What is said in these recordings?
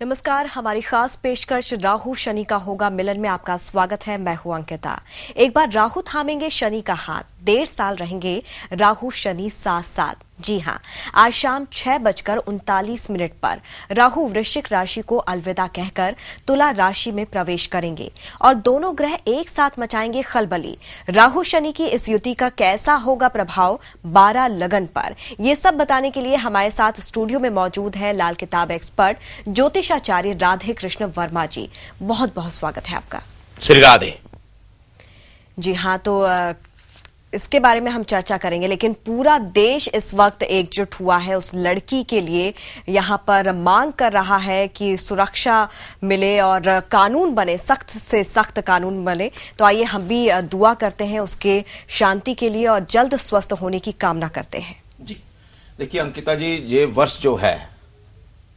नमस्कार। हमारी खास पेशकश राहु शनि का होगा मिलन में आपका स्वागत है। मैं हूं अंकिता। एक बार राहु थामेंगे शनि का हाथ, 1.5 साल रहेंगे राहु शनि साथ साथ। जी हां, आज शाम 6:39 पर राहु वृश्चिक राशि को अलविदा कहकर तुला राशि में प्रवेश करेंगे और दोनों ग्रह एक साथ मचाएंगे खलबली। राहु शनि की इस युति का कैसा होगा प्रभाव 12 लगन पर, ये सब बताने के लिए हमारे साथ स्टूडियो में मौजूद है लाल किताब एक्सपर्ट ज्योतिषाचार्य राधे कृष्ण वर्मा जी। बहुत बहुत स्वागत है आपका। श्री राधे। जी हाँ, तो इसके बारे में हम चर्चा करेंगे, लेकिन पूरा देश इस वक्त एकजुट हुआ है उस लड़की के लिए। यहाँ पर मांग कर रहा है कि सुरक्षा मिले और कानून बने, सख्त से सख्त कानून बने। तो आइए हम भी दुआ करते हैं उसके शांति के लिए और जल्द स्वस्थ होने की कामना करते हैं। जी देखिए अंकिता जी, ये वर्ष जो है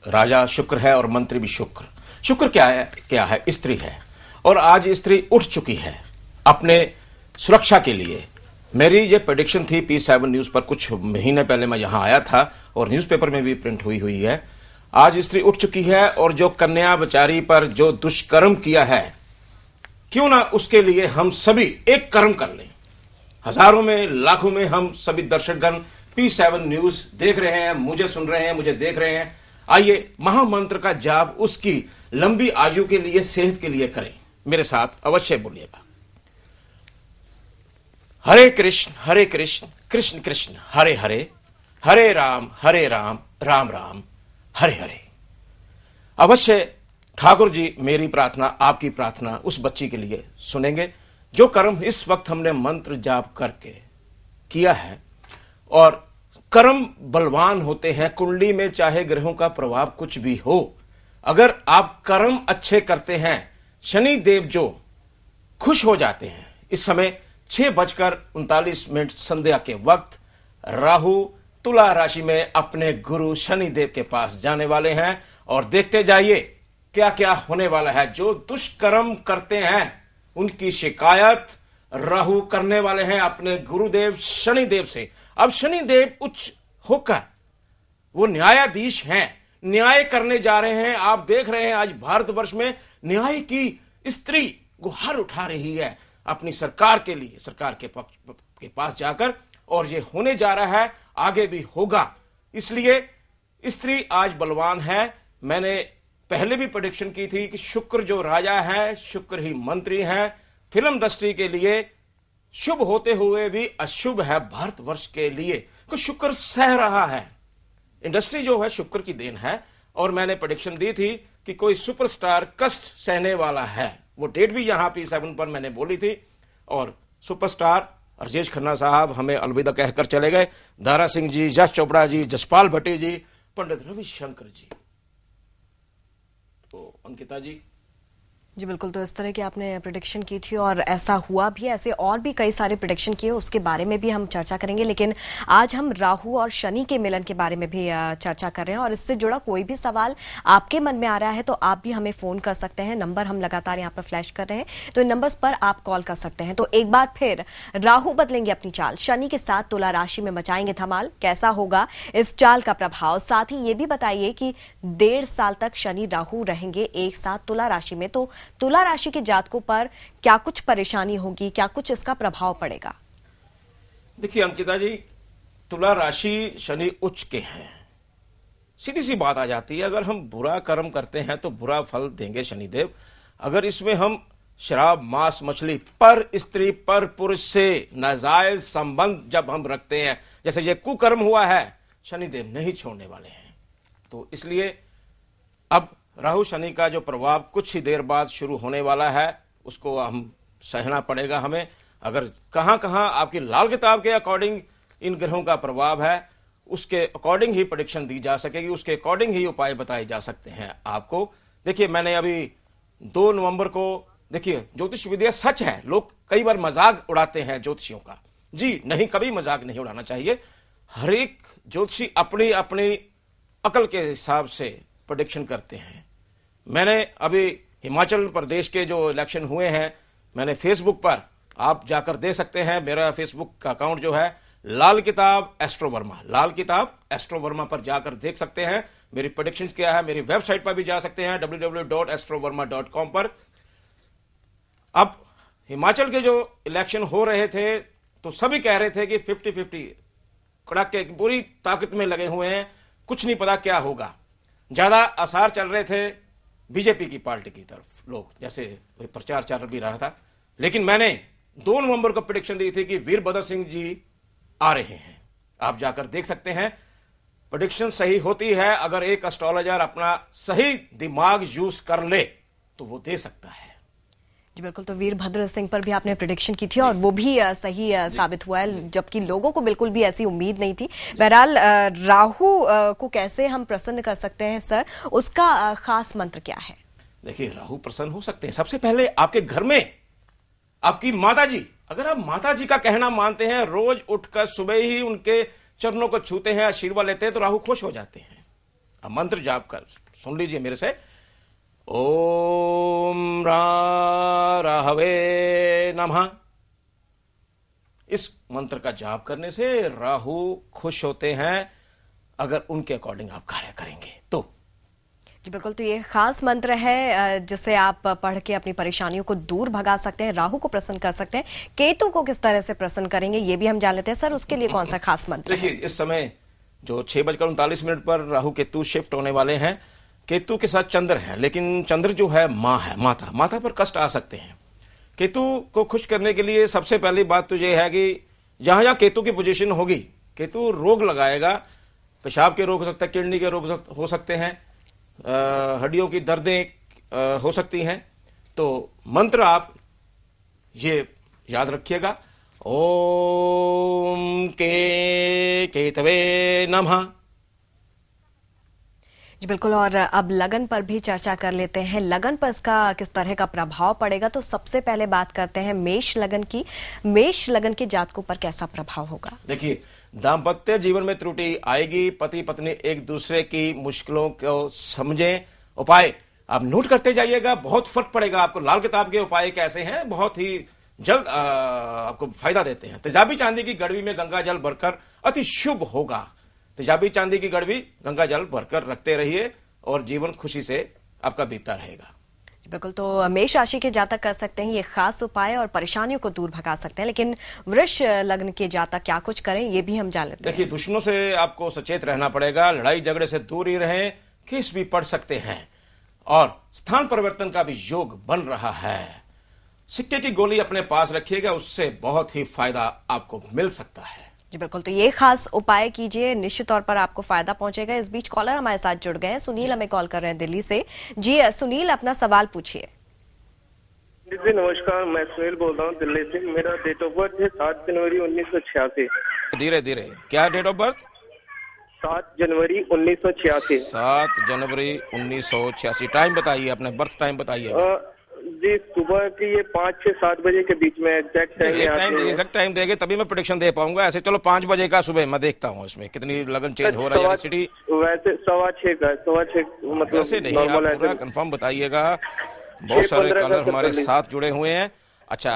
राजा शुक्र है और मंत्री भी शुक्र। शुक्र क्या है स्त्री है, और आज स्त्री उठ चुकी है अपने सुरक्षा के लिए। मेरी ये प्रेडिक्शन थी P7 न्यूज पर, कुछ महीने पहले मैं यहां आया था और न्यूज़पेपर में भी प्रिंट हुई है। आज स्त्री उठ चुकी है और जो कन्या बेचारी पर जो दुष्कर्म किया है, क्यों ना उसके लिए हम सभी एक कर्म कर लें। हजारों में लाखों में हम सभी दर्शकगण P7 न्यूज देख रहे हैं, मुझे सुन रहे हैं, मुझे देख रहे हैं। आइए महामंत्र का जाप उसकी लंबी आयु के लिए, सेहत के लिए करें। मेरे साथ अवश्य बोलिएगा। हरे कृष्ण कृष्ण कृष्ण हरे हरे, हरे राम राम राम हरे हरे। अवश्य ठाकुर जी मेरी प्रार्थना, आपकी प्रार्थना उस बच्ची के लिए सुनेंगे जो कर्म इस वक्त हमने मंत्र जाप करके किया है। और कर्म बलवान होते हैं, कुंडली में चाहे ग्रहों का प्रभाव कुछ भी हो, अगर आप कर्म अच्छे करते हैं, शनि देव जो खुश हो जाते हैं। इस समय 6:39 संध्या के वक्त राहु तुला राशि में अपने गुरु शनि देव के पास जाने वाले हैं और देखते जाइए क्या क्या होने वाला है। जो दुष्कर्म करते हैं उनकी शिकायत राहु करने वाले हैं अपने गुरुदेव शनि देव से। अब शनि देव उच्च होकर वो न्यायाधीश हैं, न्याय करने जा रहे हैं। आप देख रहे हैं आज भारतवर्ष में न्याय की स्त्री गुहार उठा रही है अपनी सरकार के लिए, सरकार के पास जाकर, और ये होने जा रहा है, आगे भी होगा। इसलिए स्त्री आज बलवान है। मैंने पहले भी प्रेडिक्शन की थी कि शुक्र जो राजा है, शुक्र ही मंत्री है। फिल्म इंडस्ट्री के लिए शुभ होते हुए भी अशुभ है भारतवर्ष के लिए, क्योंकि शुक्र सह रहा है। इंडस्ट्री जो है शुक्र की देन है। और मैंने प्रेडिक्शन दी थी कि कोई सुपरस्टार कष्ट सहने वाला है। वो डेट भी यहां P7 पर मैंने बोली थी। और सुपरस्टार राजेश खन्ना साहब हमें अलविदा कहकर चले गए। दारा सिंह जी, यश चोपड़ा जी, जसपाल भट्टी जी, पंडित रविशंकर जी। तो अंकिता जी। जी बिल्कुल, तो इस तरह की आपने प्रेडिक्शन की थी और ऐसा हुआ भी। ऐसे और भी कई सारे प्रेडिक्शन किए, उसके बारे में भी हम चर्चा करेंगे। लेकिन आज हम राहु और शनि के मिलन के बारे में भी चर्चा कर रहे हैं। और इससे जुड़ा कोई भी सवाल आपके मन में आ रहा है तो आप भी हमें फोन कर सकते हैं। नंबर हम लगातार यहाँ पर फ्लैश कर रहे हैं, तो इन नंबर्स पर आप कॉल कर सकते हैं। तो एक बार फिर राहु बदलेंगे अपनी चाल, शनि के साथ तुला राशि में मचाएंगे धमाल। कैसा होगा इस चाल का प्रभाव, साथ ही ये भी बताइए कि 1.5 साल तक शनि राहु रहेंगे एक साथ तुला राशि में, तो तुला राशि के जातकों पर क्या कुछ परेशानी होगी, क्या कुछ इसका प्रभाव पड़ेगा? देखिए अंकिता जी, तुला राशि शनि उच्च के हैं। सीधी सी बात आ जाती है, अगर हम बुरा कर्म करते हैं तो बुरा फल देंगे शनिदेव। अगर इसमें हम शराब, मांस, मछली, पर स्त्री पर पुरुष से नाजायज संबंध जब हम रखते हैं, जैसे ये कुकर्म हुआ है, शनिदेव नहीं छोड़ने वाले हैं। तो इसलिए अब राहु शनि का जो प्रभाव कुछ ही देर बाद शुरू होने वाला है, उसको हम सहना पड़ेगा हमें। अगर कहां कहां आपकी लाल किताब के अकॉर्डिंग इन ग्रहों का प्रभाव है, उसके अकॉर्डिंग ही प्रेडिक्शन दी जा सकेगी, उसके अकॉर्डिंग ही उपाय बताए जा सकते हैं आपको। देखिए मैंने अभी 2 नवंबर को, देखिए ज्योतिष विद्या सच है, लोग कई बार मजाक उड़ाते हैं ज्योतिषियों का। जी नहीं, कभी मजाक नहीं उड़ाना चाहिए। हर एक ज्योतिषी अपनी अपनी अकल के हिसाब से प्रेडिक्शन करते हैं। मैंने अभी हिमाचल प्रदेश के जो इलेक्शन हुए हैं, मैंने फेसबुक पर, आप जाकर दे सकते हैं, मेरा फेसबुक का अकाउंट जो है लाल किताब एस्ट्रो वर्मा, लाल किताब एस्ट्रो वर्मा पर जाकर देख सकते हैं मेरी प्रेडिक्शंस क्या है। मेरी वेबसाइट पर भी जा सकते हैं www.astrovarma.com पर। अब हिमाचल के जो इलेक्शन हो रहे थे तो सभी कह रहे थे कि 50-50 कड़ाके की पूरी ताकत में लगे हुए हैं, कुछ नहीं पता क्या होगा। ज्यादा आसार चल रहे थे बीजेपी की पार्टी की तरफ, लोग जैसे प्रचार चल भी रहा था। लेकिन मैंने 2 नवंबर को प्रेडिक्शन दी थी कि वीरभद्र सिंह जी आ रहे हैं। आप जाकर देख सकते हैं प्रेडिक्शन सही होती है। अगर एक एस्ट्रोलॉजर अपना सही दिमाग यूज कर ले तो वो दे सकता है। जी बिल्कुल, तो वीरभद्र सिंह पर भी आपने प्रेडिक्शन की थी और वो भी सही साबित हुआ है, जबकि लोगों को बिल्कुल भी ऐसी उम्मीद नहीं थी। बहरहाल राहु को कैसे हम प्रसन्न कर सकते हैं सर, उसका खास मंत्र क्या है? देखिए, राहु प्रसन्न हो सकते हैं। सबसे पहले आपके घर में आपकी माता जी, अगर आप माता जी का कहना मानते हैं, रोज उठकर सुबह ही उनके चरणों को छूते हैं, आशीर्वाद लेते हैं, तो राहु खुश हो जाते हैं। अब मंत्र जाप कर सुन लीजिए मेरे से। ओम राहवे नमः। इस मंत्र का जाप करने से राहु खुश होते हैं, अगर उनके अकॉर्डिंग आप कार्य करेंगे तो। जी बिल्कुल, तो ये खास मंत्र है जिसे आप पढ़ के अपनी परेशानियों को दूर भगा सकते हैं, राहु को प्रसन्न कर सकते हैं। केतु को किस तरह से प्रसन्न करेंगे ये भी हम जान लेते हैं सर, उसके लिए कौन सा खास मंत्र है? देखिए, इस समय जो 6:39 पर राहु केतु शिफ्ट होने वाले हैं, केतु के साथ चंद्र है, लेकिन चंद्र जो है माँ है, माता पर कष्ट आ सकते हैं। केतु को खुश करने के लिए सबसे पहली बात तो यह है कि जहां जहां केतु की पोजीशन होगी, केतु रोग लगाएगा। पेशाब के रोग हो सकते हैं, किडनी के रोग हो सकते हैं, हड्डियों की दर्दें हो सकती हैं। तो मंत्र आप ये याद रखिएगा, ओम केतवे नमः। जी बिल्कुल, और अब लगन पर भी चर्चा कर लेते हैं। लगन पर इसका किस तरह का प्रभाव पड़ेगा, तो सबसे पहले बात करते हैं मेष लगन की। मेष लगन के जातकों पर कैसा प्रभाव होगा? देखिए, दाम्पत्य जीवन में त्रुटि आएगी। पति पत्नी एक दूसरे की मुश्किलों को समझें। उपाय आप नोट करते जाइएगा, बहुत फर्क पड़ेगा आपको। लाल किताब के उपाय कैसे हैं, बहुत ही जल्द आपको फायदा देते हैं। तेजाबी चांदी की गड़वी में गंगा जल भरकर अति शुभ होगा। तेजाबी चांदी की गड़वी गंगा जल भरकर रखते रहिए और जीवन खुशी से आपका बीतता रहेगा। बिल्कुल, तो मेष राशि के जातक कर सकते हैं ये खास उपाय और परेशानियों को दूर भगा सकते हैं। लेकिन वृष लग्न के जातक क्या कुछ करें ये भी हम जान लेते हैं। देखिए, दुश्मनों से आपको सचेत रहना पड़ेगा। लड़ाई झगड़े से दूर ही रहें। केस भी पढ़ सकते हैं और स्थान परिवर्तन का भी योग बन रहा है। सिक्के की गोली अपने पास रखिएगा, उससे बहुत ही फायदा आपको मिल सकता है। जी बिल्कुल, तो ये खास उपाय कीजिए, निश्चित तौर पर आपको फायदा पहुंचेगा। इस बीच कॉलर हमारे साथ जुड़ गए हैं। सुनील हमें कॉल कर रहे हैं दिल्ली से। जी सुनील, अपना सवाल पूछिए। जी नमस्कार, मैं सुनील बोल रहा हूँ दिल्ली से। मेरा डेट ऑफ बर्थ है 7 जनवरी 1986। धीरे धीरे, क्या डेट ऑफ बर्थ? 7 जनवरी 1986। 7 जनवरी 1986। टाइम बताइए, अपने बर्थ टाइम बताइए। जी सुबह के ये 5 से 7 बजे के बीच में एग्जैक्ट टाइम देंगे तभी मैं प्रेडिक्शन दे पाऊंगा। ऐसे चलो 5 बजे का सुबह मैं देखता हूँ इसमें कितनी लगन चेंज हो रहा है सिटी। वैसे 6:15 का, 6:15 मतलब वैसे नहीं, आप पूरा कंफर्म बताइएगा। बहुत सारे कॉलर हमारे साथ जुड़े हुए हैं। अच्छा,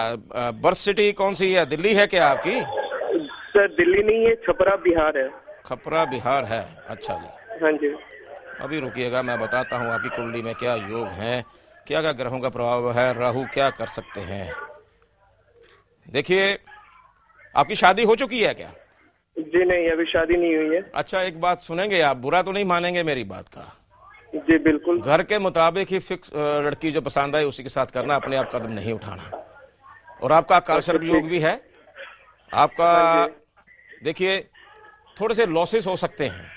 बर्थ सिटी कौन सी है, दिल्ली है क्या आपकी? सर दिल्ली नहीं है, छपरा बिहार है। छपरा बिहार है, अच्छा जी। हाँ जी। अभी रुकिएगा, मैं बताता हूँ आपकी कुंडली में क्या योग है, क्या क्या ग्रहों का प्रभाव है, राहु क्या कर सकते हैं। देखिए, आपकी शादी हो चुकी है क्या? जी नहीं, अभी शादी नहीं हुई है। अच्छा, एक बात सुनेंगे आप, बुरा तो नहीं मानेंगे मेरी बात का? जी बिल्कुल। घर के मुताबिक ही फिक्स लड़की जो पसंद आए उसी के साथ करना, अपने आप कदम नहीं उठाना। और आपका कालसर्प योग भी है आपका। देखिए, थोड़े से लॉसेस हो सकते हैं।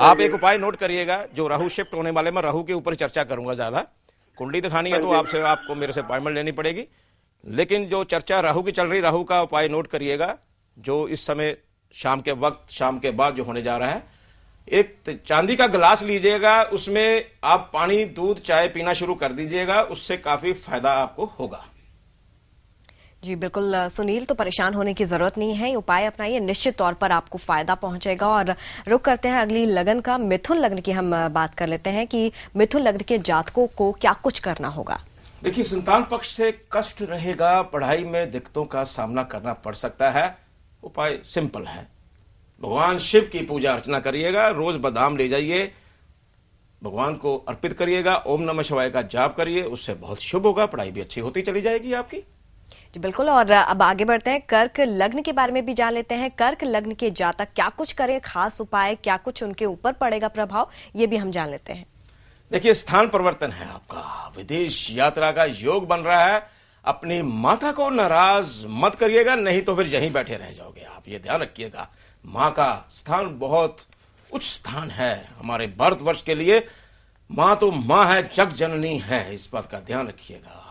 आप एक उपाय नोट करिएगा, जो राहु शिफ्ट होने वाले, मैं राहु के ऊपर चर्चा करूंगा ज्यादा। कुंडली दिखानी है तो आपको मेरे से अपॉइंटमेंट लेनी पड़ेगी। लेकिन जो चर्चा राहु की चल रही, राहु का उपाय नोट करिएगा, जो इस समय शाम के वक्त, शाम के बाद जो होने जा रहा है। एक चांदी का गिलास लीजिएगा, उसमें आप पानी, दूध, चाय पीना शुरू कर दीजिएगा, उससे काफी फायदा आपको होगा। जी बिल्कुल सुनील, तो परेशान होने की जरूरत नहीं है, उपाय अपनाइए, निश्चित तौर पर आपको फायदा पहुंचेगा। और रुक करते हैं अगली लगन का, मिथुन लग्न की हम बात कर लेते हैं कि मिथुन लग्न के जातकों को क्या कुछ करना होगा। देखिए, संतान पक्ष से कष्ट रहेगा, पढ़ाई में दिक्कतों का सामना करना पड़ सकता है। उपाय सिंपल है, भगवान शिव की पूजा अर्चना करिएगा, रोज बादाम ले जाइए, भगवान को अर्पित करिएगा, ओम नमः शिवाय का जाप करिए, उससे बहुत शुभ होगा, पढ़ाई भी अच्छी होती चली जाएगी आपकी। जी बिल्कुल। और अब आगे बढ़ते हैं, कर्क लग्न के बारे में भी जान लेते हैं। कर्क लग्न के जातक क्या कुछ करें, खास उपाय, क्या कुछ उनके ऊपर पड़ेगा प्रभाव, ये भी हम जान लेते हैं। देखिए, स्थान परिवर्तन है आपका, विदेश यात्रा का योग बन रहा है। अपनी माता को नाराज मत करिएगा, नहीं तो फिर यहीं बैठे रह जाओगे आप, ये ध्यान रखिएगा। माँ का स्थान बहुत उच्च स्थान है हमारे भारतवर्ष के लिए। माँ तो माँ है, जग जननी है, इस बात का ध्यान रखिएगा आप।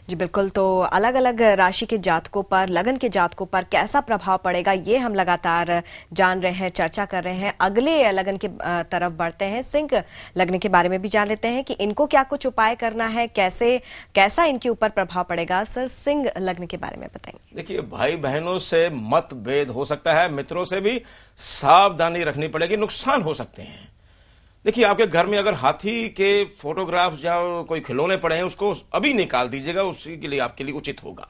जी बिल्कुल। तो अलग अलग राशि के जातकों पर, लगन के जातकों पर कैसा प्रभाव पड़ेगा, ये हम लगातार जान रहे हैं, चर्चा कर रहे हैं। अगले लगन के तरफ बढ़ते हैं, सिंह लगन के बारे में भी जान लेते हैं कि इनको क्या कुछ उपाय करना है, कैसा इनके ऊपर प्रभाव पड़ेगा। सर, सिंह लगन के बारे में बताएंगे। देखिए, भाई बहनों से मतभेद हो सकता है, मित्रों से भी सावधानी रखनी पड़ेगी, नुकसान हो सकते हैं। देखिए, आपके घर में अगर हाथी के फोटोग्राफ या कोई खिलौने पड़े हैं, उसको अभी निकाल दीजिएगा, उसी के लिए आपके लिए उचित होगा।